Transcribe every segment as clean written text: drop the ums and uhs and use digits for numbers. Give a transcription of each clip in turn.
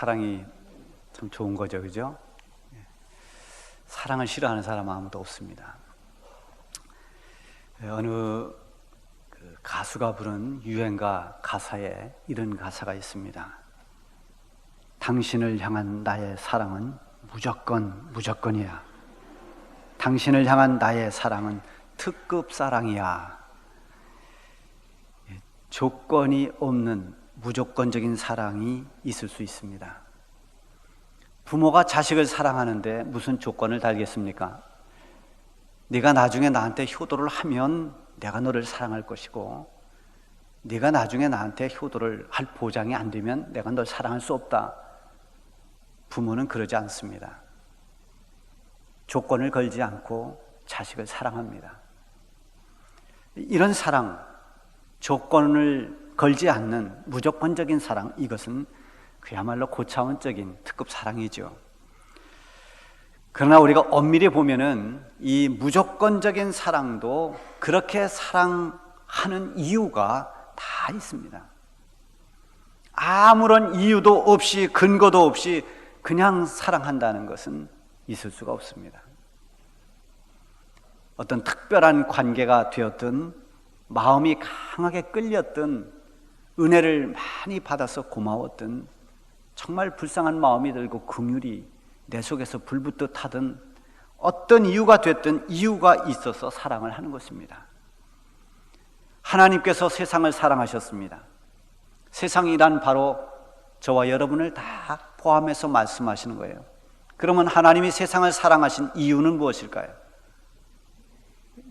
사랑이 참 좋은 거죠, 그죠? 사랑을 싫어하는 사람 아무도 없습니다. 어느 가수가 부른 유행가 가사에 이런 가사가 있습니다. 당신을 향한 나의 사랑은 무조건이야. 당신을 향한 나의 사랑은 특급 사랑이야. 조건이 없는 무조건적인 사랑이 있을 수 있습니다. 부모가 자식을 사랑하는데 무슨 조건을 달겠습니까? 네가 나중에 나한테 효도를 하면 내가 너를 사랑할 것이고, 네가 나중에 나한테 효도를 할 보장이 안 되면 내가 널 사랑할 수 없다. 부모는 그러지 않습니다. 조건을 걸지 않고 자식을 사랑합니다. 이런 사랑, 조건을 걸지 않는 무조건적인 사랑, 이것은 그야말로 고차원적인 특급 사랑이죠. 그러나 우리가 엄밀히 보면은 이 무조건적인 사랑도 그렇게 사랑하는 이유가 다 있습니다. 아무런 이유도 없이, 근거도 없이 그냥 사랑한다는 것은 있을 수가 없습니다. 어떤 특별한 관계가 되었든, 마음이 강하게 끌렸든, 은혜를 많이 받아서 고마웠든, 정말 불쌍한 마음이 들고 긍휼이 내 속에서 불붙듯 하든, 어떤 이유가 됐든 이유가 있어서 사랑을 하는 것입니다. 하나님께서 세상을 사랑하셨습니다. 세상이란 바로 저와 여러분을 다 포함해서 말씀하시는 거예요. 그러면 하나님이 세상을 사랑하신 이유는 무엇일까요?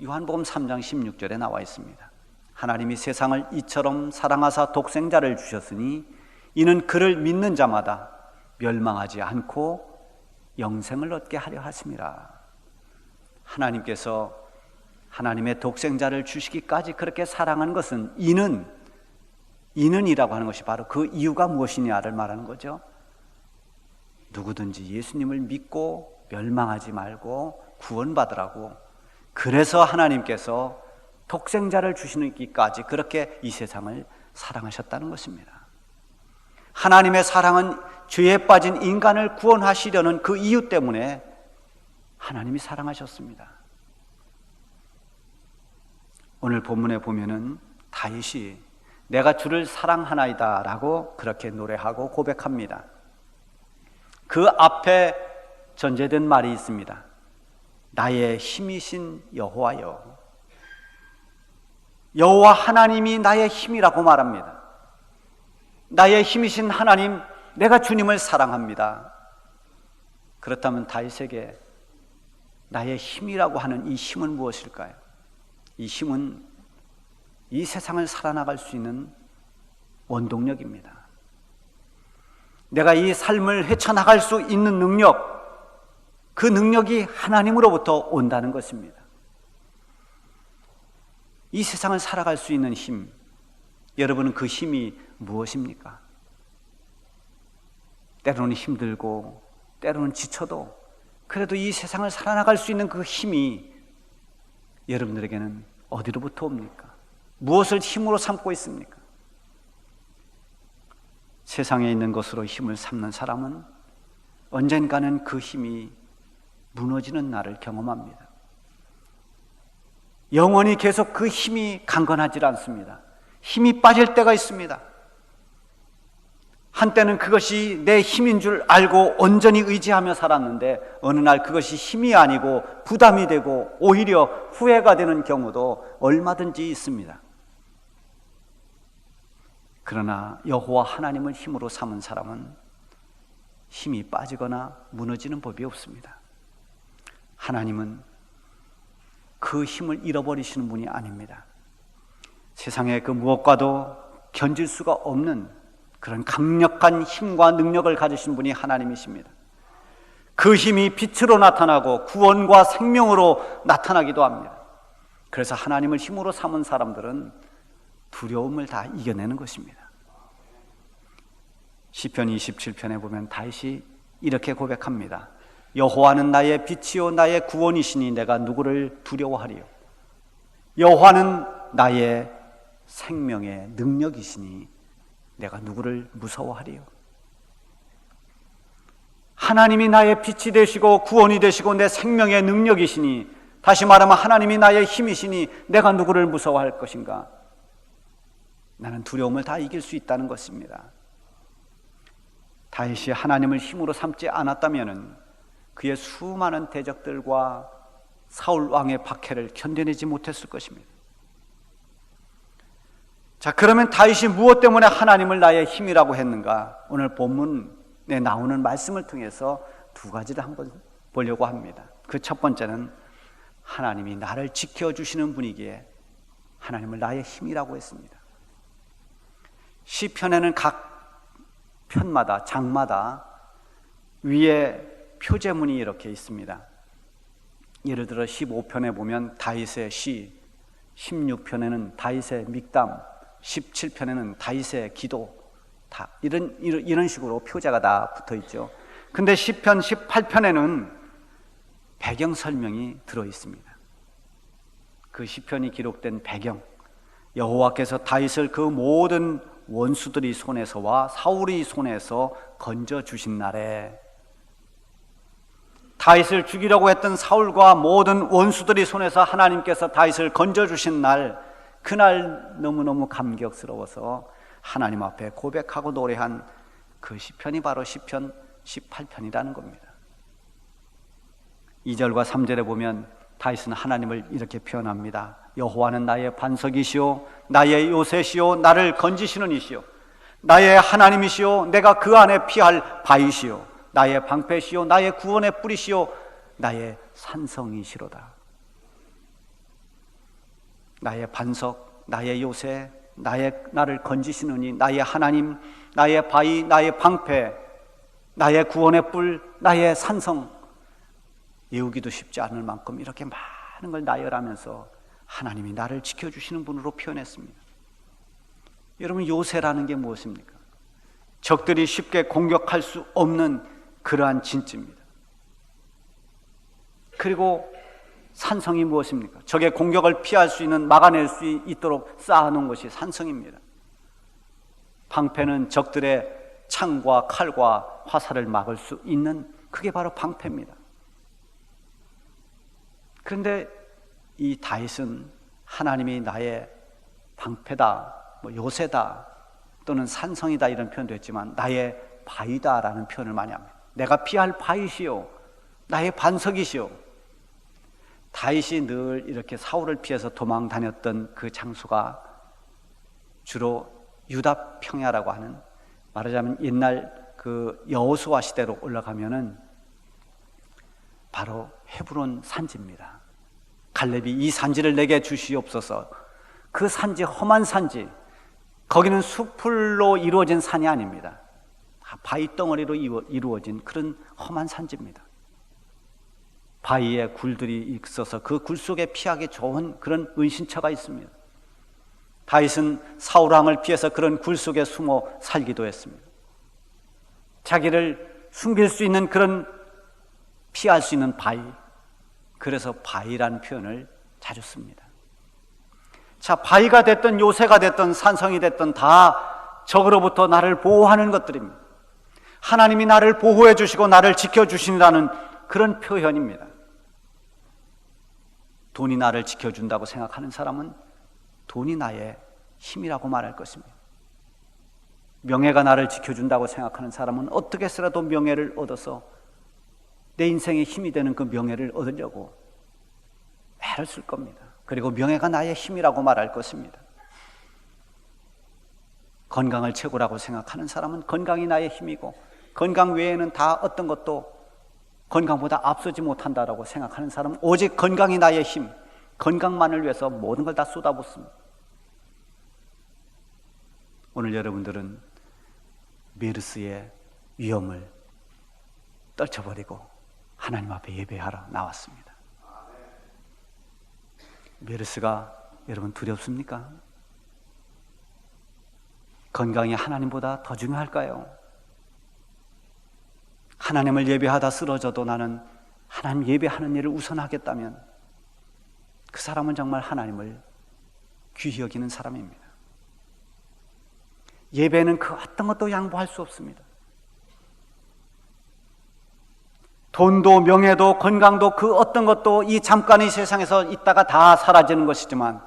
요한복음 3장 16절에 나와 있습니다. 하나님이 세상을 이처럼 사랑하사 독생자를 주셨으니 이는 그를 믿는 자마다 멸망하지 않고 영생을 얻게 하려 하심이라. 하나님께서 하나님의 독생자를 주시기까지 그렇게 사랑한 것은 이는이라고 하는 것이 바로 그 이유가 무엇이냐를 말하는 거죠. 누구든지 예수님을 믿고 멸망하지 말고 구원받으라고, 그래서 하나님께서 독생자를 주시기까지 그렇게 이 세상을 사랑하셨다는 것입니다. 하나님의 사랑은 죄에 빠진 인간을 구원하시려는 그 이유 때문에 하나님이 사랑하셨습니다. 오늘 본문에 보면은 다윗이 내가 주를 사랑하나이다 라고 그렇게 노래하고 고백합니다. 그 앞에 전제된 말이 있습니다. 나의 힘이신 여호와여. 여호와 하나님이 나의 힘이라고 말합니다. 나의 힘이신 하나님, 내가 주님을 사랑합니다. 그렇다면 다윗에게 나의 힘이라고 하는 이 힘은 무엇일까요? 이 힘은 이 세상을 살아나갈 수 있는 원동력입니다. 내가 이 삶을 헤쳐나갈 수 있는 능력, 그 능력이 하나님으로부터 온다는 것입니다. 이 세상을 살아갈 수 있는 힘, 여러분은 그 힘이 무엇입니까? 때로는 힘들고 때로는 지쳐도 그래도 이 세상을 살아나갈 수 있는 그 힘이 여러분들에게는 어디로부터 옵니까? 무엇을 힘으로 삼고 있습니까? 세상에 있는 것으로 힘을 삼는 사람은 언젠가는 그 힘이 무너지는 날을 경험합니다. 영원히 계속 그 힘이 강건하지 않습니다. 힘이 빠질 때가 있습니다. 한때는 그것이 내 힘인 줄 알고 온전히 의지하며 살았는데 어느 날 그것이 힘이 아니고 부담이 되고 오히려 후회가 되는 경우도 얼마든지 있습니다. 그러나 여호와 하나님을 힘으로 삼은 사람은 힘이 빠지거나 무너지는 법이 없습니다. 하나님은 그 힘을 잃어버리시는 분이 아닙니다. 세상의 그 무엇과도 견질 수가 없는 그런 강력한 힘과 능력을 가지신 분이 하나님이십니다. 그 힘이 빛으로 나타나고 구원과 생명으로 나타나기도 합니다. 그래서 하나님을 힘으로 삼은 사람들은 두려움을 다 이겨내는 것입니다. 시편 27편에 보면 다윗이 이렇게 고백합니다. 여호와는 나의 빛이요 나의 구원이시니 내가 누구를 두려워하리요. 여호와는 나의 생명의 능력이시니 내가 누구를 무서워하리요. 하나님이 나의 빛이 되시고 구원이 되시고 내 생명의 능력이시니, 다시 말하면 하나님이 나의 힘이시니 내가 누구를 무서워할 것인가? 나는 두려움을 다 이길 수 있다는 것입니다. 다윗이 하나님을 힘으로 삼지 않았다면 그의 수많은 대적들과 사울 왕의 박해를 견뎌내지 못했을 것입니다. 자, 그러면 다윗이 무엇 때문에 하나님을 나의 힘이라고 했는가? 오늘 본문에 나오는 말씀을 통해서 두 가지를 한번 보려고 합니다. 그 첫 번째는 하나님이 나를 지켜주시는 분이기에 하나님을 나의 힘이라고 했습니다. 시편에는 각 편마다, 장마다 위에 표제문이 이렇게 있습니다. 예를 들어 15편에 보면 다윗의 시, 16편에는 다윗의 믹담, 17편에는 다윗의 기도, 다 이런 식으로 표제가 다 붙어 있죠. 근데 시편 18편에는 배경 설명이 들어 있습니다. 그 시편이 기록된 배경, 여호와께서 다윗을 그 모든 원수들이 손에서와 사울의 손에서 건져 주신 날에, 다윗을 죽이려고 했던 사울과 모든 원수들이 손에서 하나님께서 다윗을 건져 주신 날, 그날 너무너무 감격스러워서 하나님 앞에 고백하고 노래한 그 시편이 바로 시편 18편이라는 겁니다. 2절과 3절에 보면 다윗은 하나님을 이렇게 표현합니다. 여호와는 나의 반석이시오, 나의 요새시오, 나를 건지시는 이시오, 나의 하나님이시오, 내가 그 안에 피할 바위시오, 나의 방패시오, 나의 구원의 뿌리시오, 나의 산성이시로다. 나의 반석, 나의 요새, 나를 건지시느니, 나의 하나님, 나의 바위, 나의 방패, 나의 구원의 뿔, 나의 산성. 외우기도 쉽지 않을 만큼 이렇게 많은 걸 나열하면서 하나님이 나를 지켜주시는 분으로 표현했습니다. 여러분, 요새라는 게 무엇입니까? 적들이 쉽게 공격할 수 없는 그러한 진지입니다. 그리고 산성이 무엇입니까? 적의 공격을 피할 수 있는, 막아낼 수 있도록 쌓아놓은 것이 산성입니다. 방패는 적들의 창과 칼과 화살을 막을 수 있는, 그게 바로 방패입니다. 그런데 이 다윗은 하나님이 나의 방패다, 요새다, 또는 산성이다 이런 표현도 했지만 나의 바위다라는 표현을 많이 합니다. 내가 피할 바위시오, 나의 반석이시오. 다윗이 늘 이렇게 사울을 피해서 도망 다녔던 그 장소가 주로 유다 평야라고 하는, 말하자면 옛날 그 여호수아 시대로 올라가면은 바로 헤브론 산지입니다. 갈렙이 이 산지를 내게 주시옵소서. 그 산지, 험한 산지, 거기는 숲풀로 이루어진 산이 아닙니다. 바위 덩어리로 이루어진 그런 험한 산지입니다. 바위에 굴들이 있어서 그 굴 속에 피하기 좋은 그런 은신처가 있습니다. 다윗은 사울왕을 피해서 그런 굴 속에 숨어 살기도 했습니다. 자기를 숨길 수 있는 그런, 피할 수 있는 바위, 그래서 바위라는 표현을 자주 씁니다. 자, 바위가 됐든 요새가 됐든 산성이 됐든 다 적으로부터 나를 보호하는 것들입니다. 하나님이 나를 보호해 주시고 나를 지켜주신다는 그런 표현입니다. 돈이 나를 지켜준다고 생각하는 사람은 돈이 나의 힘이라고 말할 것입니다. 명예가 나를 지켜준다고 생각하는 사람은 어떻게 해서라도 명예를 얻어서 내 인생의 힘이 되는 그 명예를 얻으려고 애를 쓸 겁니다. 그리고 명예가 나의 힘이라고 말할 것입니다. 건강을 최고라고 생각하는 사람은 건강이 나의 힘이고, 건강 외에는 다 어떤 것도 건강보다 앞서지 못한다라고 생각하는 사람은 오직 건강이 나의 힘, 건강만을 위해서 모든 걸 다 쏟아붓습니다. 오늘 여러분들은 메르스의 위험을 떨쳐버리고 하나님 앞에 예배하러 나왔습니다. 메르스가 여러분 두렵습니까? 건강이 하나님보다 더 중요할까요? 하나님을 예배하다 쓰러져도 나는 하나님 예배하는 일을 우선하겠다면 그 사람은 정말 하나님을 귀히 여기는 사람입니다. 예배는 그 어떤 것도 양보할 수 없습니다. 돈도 명예도 건강도 그 어떤 것도 이 잠깐의 세상에서 있다가 다 사라지는 것이지만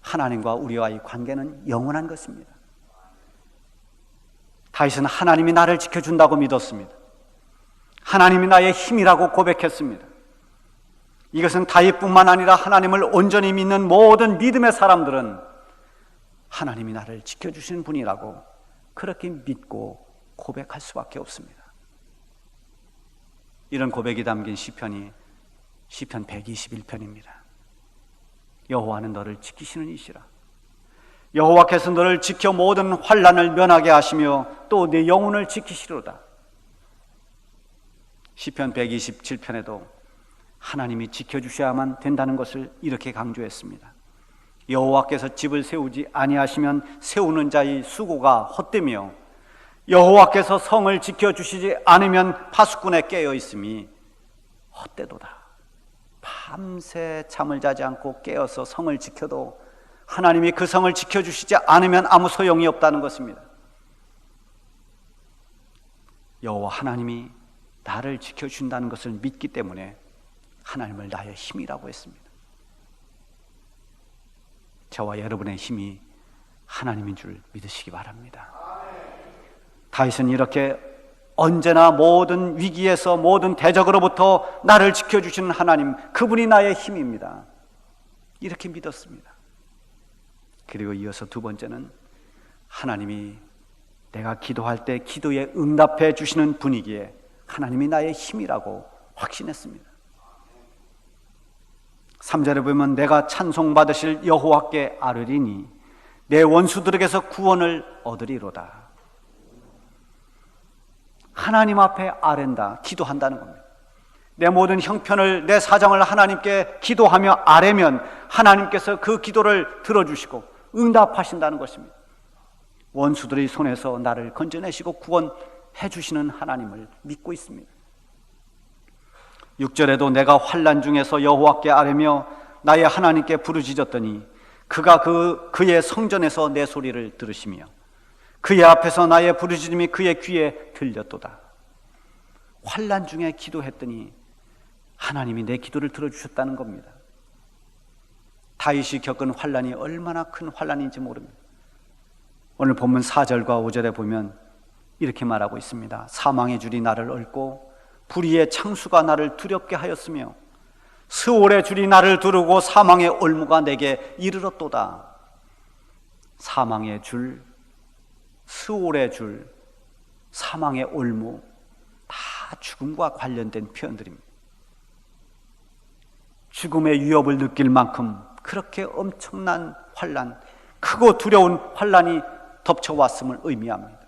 하나님과 우리와의 관계는 영원한 것입니다. 다윗은 하나님이 나를 지켜준다고 믿었습니다. 하나님이 나의 힘이라고 고백했습니다. 이것은 다윗뿐만 아니라 하나님을 온전히 믿는 모든 믿음의 사람들은 하나님이 나를 지켜주시는 분이라고 그렇게 믿고 고백할 수밖에 없습니다. 이런 고백이 담긴 시편이 시편 121편입니다. 여호와는 너를 지키시는 이시라. 여호와께서 너를 지켜 모든 환난을 면하게 하시며 또 내 영혼을 지키시리로다. 시편 127편에도 하나님이 지켜주셔야만 된다는 것을 이렇게 강조했습니다. 여호와께서 집을 세우지 아니하시면 세우는 자의 수고가 헛되며 여호와께서 성을 지켜주시지 않으면 파수꾼에 깨어 있음이 헛되도다. 밤새 잠을 자지 않고 깨어서 성을 지켜도 하나님이 그 성을 지켜주시지 않으면 아무 소용이 없다는 것입니다. 여호와 하나님이 나를 지켜준다는 것을 믿기 때문에 하나님을 나의 힘이라고 했습니다. 저와 여러분의 힘이 하나님인 줄 믿으시기 바랍니다. 다윗은 이렇게 언제나 모든 위기에서 모든 대적으로부터 나를 지켜주시는 하나님, 그분이 나의 힘입니다. 이렇게 믿었습니다. 그리고 이어서 두 번째는 하나님이 내가 기도할 때 기도에 응답해 주시는 분이기에 하나님이 나의 힘이라고 확신했습니다. 3절에 보면 내가 찬송받으실 여호와께 아뢰리니 내 원수들에게서 구원을 얻으리로다. 하나님 앞에 아랜다, 기도한다는 겁니다. 내 모든 형편을, 내 사정을 하나님께 기도하며 아뢰면 하나님께서 그 기도를 들어주시고 응답하신다는 것입니다. 원수들의 손에서 나를 건져내시고 구원해 주시는 하나님을 믿고 있습니다. 6절에도 내가 환난 중에서 여호와께 아뢰며 나의 하나님께 부르짖었더니 그가 그의 성전에서 내 소리를 들으시며 그의 앞에서 나의 부르짖음이 그의 귀에 들렸도다. 환난 중에 기도했더니 하나님이 내 기도를 들어주셨다는 겁니다. 다윗이 겪은 환난이 얼마나 큰 환난인지 모릅니다. 오늘 본문 4절과 5절에 보면 이렇게 말하고 있습니다. 사망의 줄이 나를 얽고 불의의 창수가 나를 두렵게 하였으며 스올의 줄이 나를 두르고 사망의 올무가 내게 이르렀도다. 사망의 줄, 스올의 줄, 사망의 올무, 다 죽음과 관련된 표현들입니다. 죽음의 위협을 느낄 만큼 그렇게 엄청난 환난, 크고 두려운 환난이 덮쳐왔음을 의미합니다.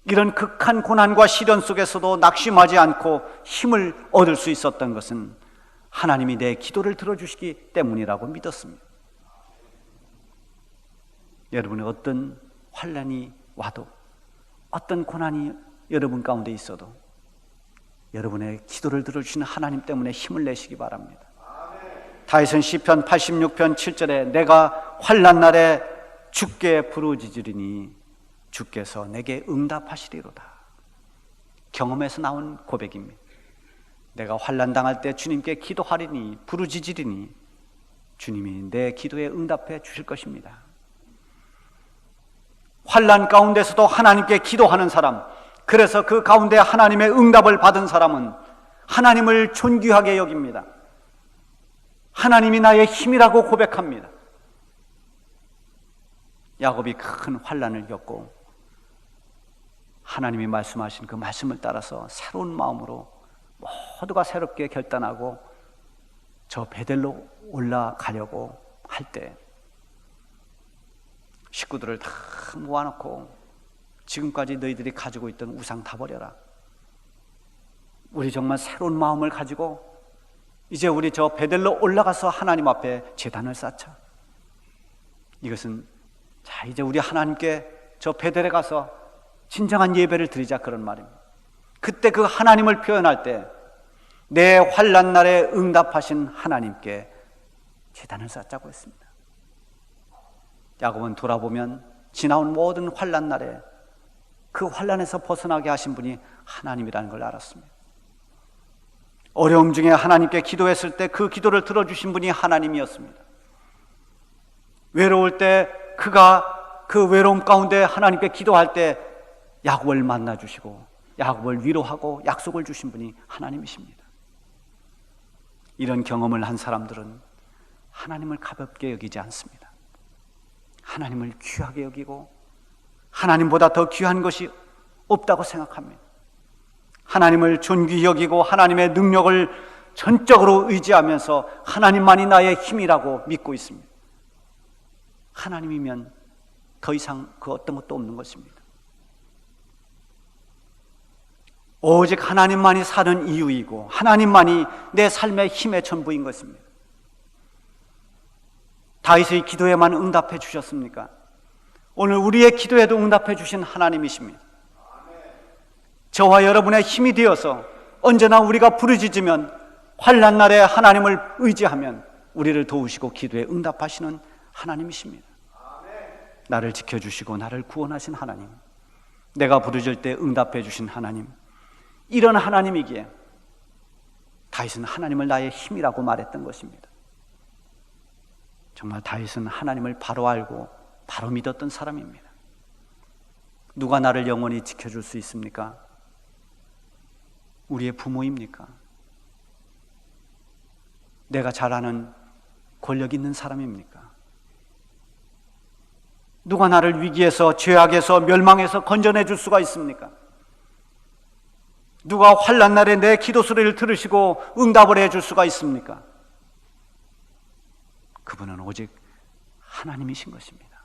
이런 극한 고난과 시련 속에서도 낙심하지 않고 힘을 얻을 수 있었던 것은 하나님이 내 기도를 들어주시기 때문이라고 믿었습니다. 여러분의 어떤 환난이 와도, 어떤 고난이 여러분 가운데 있어도 여러분의 기도를 들어주시는 하나님 때문에 힘을 내시기 바랍니다. 다윗은 시편 86편 7절에 내가 환난 날에 주께 부르짖으리니 주께서 내게 응답하시리로다. 경험에서 나온 고백입니다. 내가 환난 당할 때 주님께 기도하리니 부르짖으리니 주님이 내 기도에 응답해 주실 것입니다. 환난 가운데서도 하나님께 기도하는 사람, 그래서 그 가운데 하나님의 응답을 받은 사람은 하나님을 존귀하게 여깁니다. 하나님이 나의 힘이라고 고백합니다. 야곱이 큰 환난을 겪고 하나님이 말씀하신 그 말씀을 따라서 새로운 마음으로 모두가 새롭게 결단하고 저 베델로 올라가려고 할 때 식구들을 다 모아놓고 지금까지 너희들이 가지고 있던 우상 다 버려라. 우리 정말 새로운 마음을 가지고 이제 우리 저 베델로 올라가서 하나님 앞에 제단을 쌓자. 이것은 자 이제 우리 하나님께 저 베델에 가서 진정한 예배를 드리자, 그런 말입니다. 그때 그 하나님을 표현할 때 내 환난 날에 응답하신 하나님께 제단을 쌓자고 했습니다. 야곱은 돌아보면 지나온 모든 환난 날에 그 환난에서 벗어나게 하신 분이 하나님이라는 걸 알았습니다. 어려움 중에 하나님께 기도했을 때 그 기도를 들어주신 분이 하나님이었습니다. 외로울 때 그가 그 외로움 가운데 하나님께 기도할 때 야곱을 만나주시고 야곱을 위로하고 약속을 주신 분이 하나님이십니다. 이런 경험을 한 사람들은 하나님을 가볍게 여기지 않습니다. 하나님을 귀하게 여기고 하나님보다 더 귀한 것이 없다고 생각합니다. 하나님을 존귀히 여기고 하나님의 능력을 전적으로 의지하면서 하나님만이 나의 힘이라고 믿고 있습니다. 하나님이면 더 이상 그 어떤 것도 없는 것입니다. 오직 하나님만이 사는 이유이고 하나님만이 내 삶의 힘의 전부인 것입니다. 다윗의 기도에만 응답해 주셨습니까? 오늘 우리의 기도에도 응답해 주신 하나님이십니다. 저와 여러분의 힘이 되어서 언제나 우리가 부르짖으면 환난 날에 하나님을 의지하면 우리를 도우시고 기도에 응답하시는 하나님이십니다. 나를 지켜주시고 나를 구원하신 하나님, 내가 부르짖을 때 응답해 주신 하나님, 이런 하나님이기에 다윗은 하나님을 나의 힘이라고 말했던 것입니다. 정말 다윗은 하나님을 바로 알고 바로 믿었던 사람입니다. 누가 나를 영원히 지켜줄 수 있습니까? 우리의 부모입니까? 내가 잘 아는 권력 있는 사람입니까? 누가 나를 위기에서, 죄악에서, 멸망에서 건져내 줄 수가 있습니까? 누가 환난 날에 내 기도 소리를 들으시고 응답을 해줄 수가 있습니까? 그분은 오직 하나님이신 것입니다.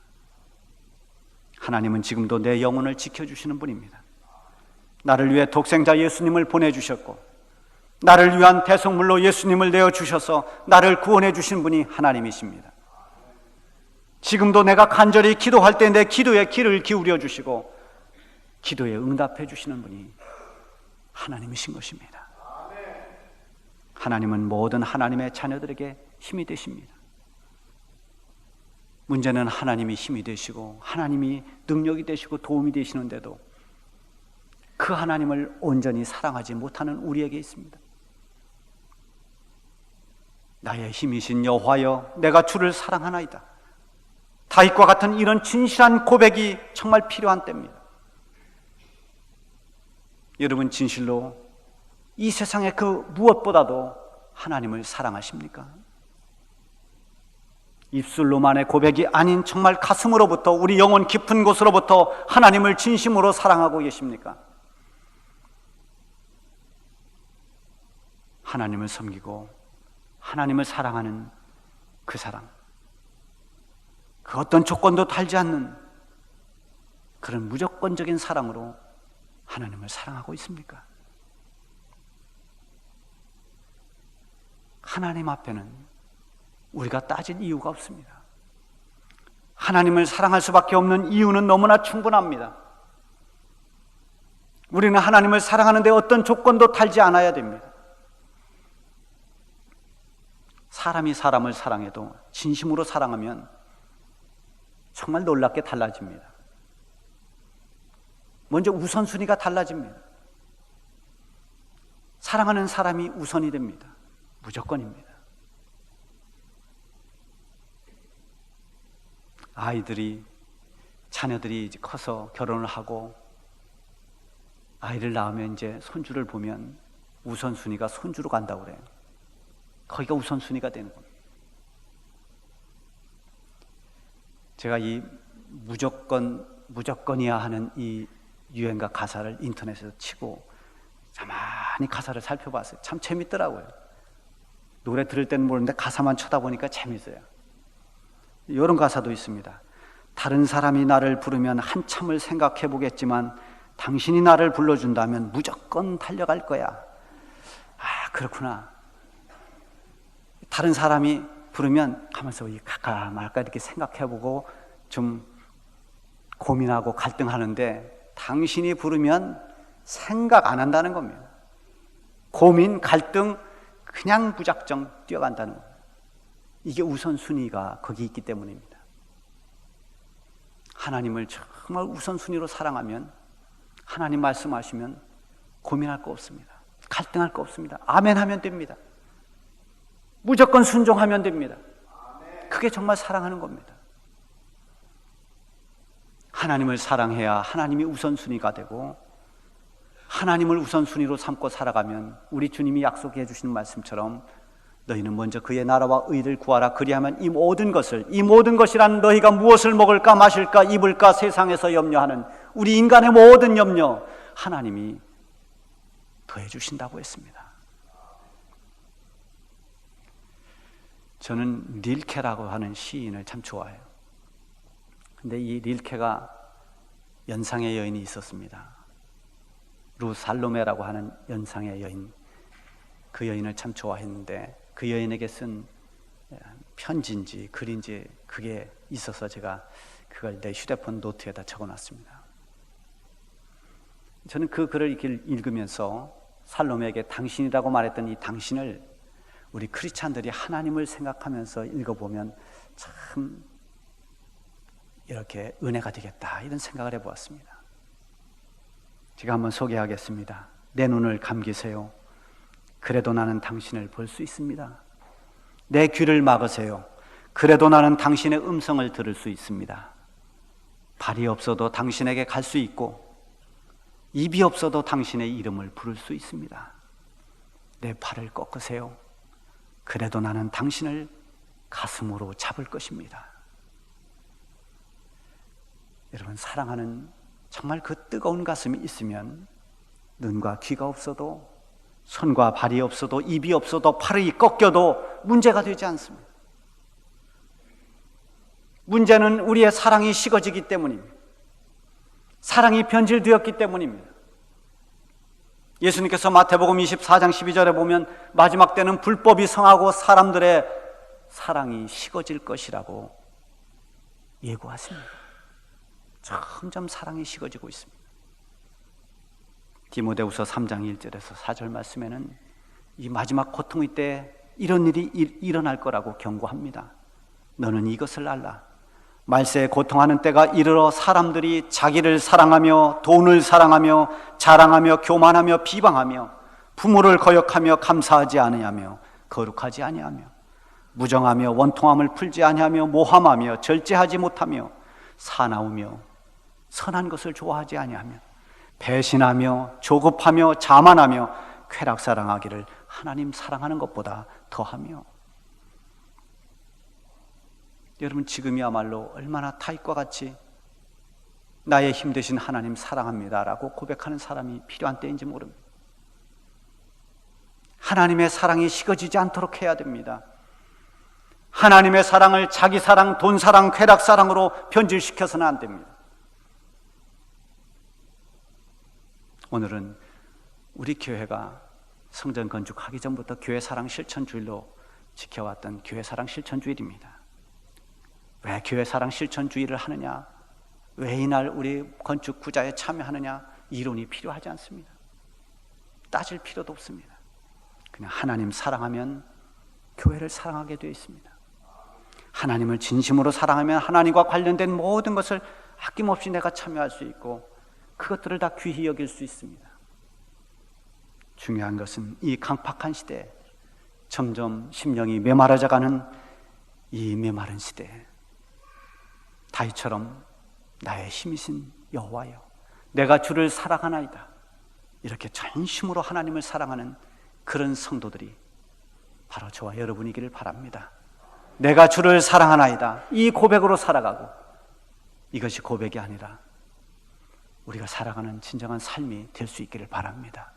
하나님은 지금도 내 영혼을 지켜주시는 분입니다. 나를 위해 독생자 예수님을 보내주셨고 나를 위한 대속물로 예수님을 내어주셔서 나를 구원해 주신 분이 하나님이십니다. 지금도 내가 간절히 기도할 때 내 기도에 귀를 기울여 주시고 기도에 응답해 주시는 분이 하나님이신 것입니다. 하나님은 모든 하나님의 자녀들에게 힘이 되십니다. 문제는 하나님이 힘이 되시고 하나님이 능력이 되시고 도움이 되시는데도 그 하나님을 온전히 사랑하지 못하는 우리에게 있습니다. 나의 힘이신 여호와여, 내가 주를 사랑하나이다. 다윗과 같은 이런 진실한 고백이 정말 필요한 때입니다. 여러분, 진실로 이 세상의 그 무엇보다도 하나님을 사랑하십니까? 입술로만의 고백이 아닌 정말 가슴으로부터, 우리 영혼 깊은 곳으로부터 하나님을 진심으로 사랑하고 계십니까? 하나님을 섬기고 하나님을 사랑하는 그 사랑, 그 어떤 조건도 달지 않는 그런 무조건적인 사랑으로 하나님을 사랑하고 있습니까? 하나님 앞에는 우리가 따질 이유가 없습니다. 하나님을 사랑할 수밖에 없는 이유는 너무나 충분합니다. 우리는 하나님을 사랑하는데 어떤 조건도 달지 않아야 됩니다. 사람이 사람을 사랑해도 진심으로 사랑하면 정말 놀랍게 달라집니다. 먼저 우선순위가 달라집니다. 사랑하는 사람이 우선이 됩니다. 무조건입니다. 자녀들이 이제 커서 결혼을 하고 아이를 낳으면 이제 손주를 보면 우선순위가 손주로 간다고 그래요. 거기가 우선순위가 되는 겁니다. 제가 이 무조건이야 하는 이 유행가 가사를 인터넷에서 치고 가만히 가사를 살펴봤어요. 참 재밌더라고요. 노래 들을 때는 모르는데 가사만 쳐다보니까 재밌어요. 이런 가사도 있습니다. 다른 사람이 나를 부르면 한참을 생각해 보겠지만 당신이 나를 불러준다면 무조건 달려갈 거야. 아, 그렇구나. 다른 사람이 부르면 가면서 갈까 말까 이렇게 생각해보고 좀 고민하고 갈등하는데 당신이 부르면 생각 안 한다는 겁니다. 고민, 갈등 그냥 무작정 뛰어간다는 겁니다. 이게 우선순위가 거기 있기 때문입니다. 하나님을 정말 우선순위로 사랑하면 하나님 말씀하시면 고민할 거 없습니다. 갈등할 거 없습니다. 아멘 하면 됩니다. 무조건 순종하면 됩니다. 그게 정말 사랑하는 겁니다. 하나님을 사랑해야 하나님이 우선순위가 되고, 하나님을 우선순위로 삼고 살아가면 우리 주님이 약속해 주시는 말씀처럼 너희는 먼저 그의 나라와 의를 구하라. 그리하면 이 모든 것이란 너희가 무엇을 먹을까 마실까 입을까 세상에서 염려하는 우리 인간의 모든 염려 하나님이 더해 주신다고 했습니다. 저는 릴케라고 하는 시인을 참 좋아해요. 근데 이 릴케가 연상의 여인이 있었습니다. 루살로메라고 하는 연상의 여인, 그 여인을 참 좋아했는데 그 여인에게 쓴 편지인지 글인지 그게 있어서 제가 그걸 내 휴대폰 노트에다 적어놨습니다. 저는 그 글을 읽으면서 살로메에게 당신이라고 말했던 이 당신을 우리 크리스찬들이 하나님을 생각하면서 읽어보면 참 이렇게 은혜가 되겠다, 이런 생각을 해보았습니다. 제가 한번 소개하겠습니다. 내 눈을 감기세요. 그래도 나는 당신을 볼 수 있습니다. 내 귀를 막으세요. 그래도 나는 당신의 음성을 들을 수 있습니다. 발이 없어도 당신에게 갈 수 있고, 입이 없어도 당신의 이름을 부를 수 있습니다. 내 팔을 꺾으세요. 그래도 나는 당신을 가슴으로 잡을 것입니다. 여러분, 사랑하는 정말 그 뜨거운 가슴이 있으면 눈과 귀가 없어도, 손과 발이 없어도, 입이 없어도, 팔이 꺾여도 문제가 되지 않습니다. 문제는 우리의 사랑이 식어지기 때문입니다. 사랑이 변질되었기 때문입니다. 예수님께서 마태복음 24장 12절에 보면 마지막 때는 불법이 성하고 사람들의 사랑이 식어질 것이라고 예고하십니다. 점점 사랑이 식어지고 있습니다. 디모데후서 3장 1절에서 4절 말씀에는 이 마지막 고통의 때 이런 일이 일어날 거라고 경고합니다. 너는 이것을 알라. 말세에 고통하는 때가 이르러 사람들이 자기를 사랑하며 돈을 사랑하며 자랑하며 교만하며 비방하며 부모를 거역하며 감사하지 아니하며 거룩하지 아니하며 무정하며 원통함을 풀지 아니하며 모함하며 절제하지 못하며 사나우며 선한 것을 좋아하지 아니하며 배신하며 조급하며 자만하며 쾌락사랑하기를 하나님 사랑하는 것보다 더하며. 여러분, 지금이야말로 얼마나 타익과 같이 나의 힘 대신 하나님 사랑합니다 라고 고백하는 사람이 필요한 때인지 모릅니다. 하나님의 사랑이 식어지지 않도록 해야 됩니다. 하나님의 사랑을 자기 사랑, 돈 사랑, 쾌락 사랑으로 변질시켜서는 안 됩니다. 오늘은 우리 교회가 성전 건축하기 전부터 교회 사랑 실천주일로 지켜왔던 교회 사랑 실천주일입니다. 왜 교회 사랑 실천주일을 하느냐, 왜 이날 우리 건축 구자에 참여하느냐, 이론이 필요하지 않습니다. 따질 필요도 없습니다. 그냥 하나님 사랑하면 교회를 사랑하게 되어 있습니다. 하나님을 진심으로 사랑하면 하나님과 관련된 모든 것을 아낌없이 내가 참여할 수 있고 그것들을 다 귀히 여길 수 있습니다. 중요한 것은 이 강팍한 시대에 점점 심령이 메마르져가는 이 메마른 시대에 다윗처럼 나의 힘이신 여호와여, 내가 주를 사랑하나이다, 이렇게 전심으로 하나님을 사랑하는 그런 성도들이 바로 저와 여러분이기를 바랍니다. 내가 주를 사랑하나이다, 이 고백으로 살아가고, 이것이 고백이 아니라 우리가 살아가는 진정한 삶이 될 수 있기를 바랍니다.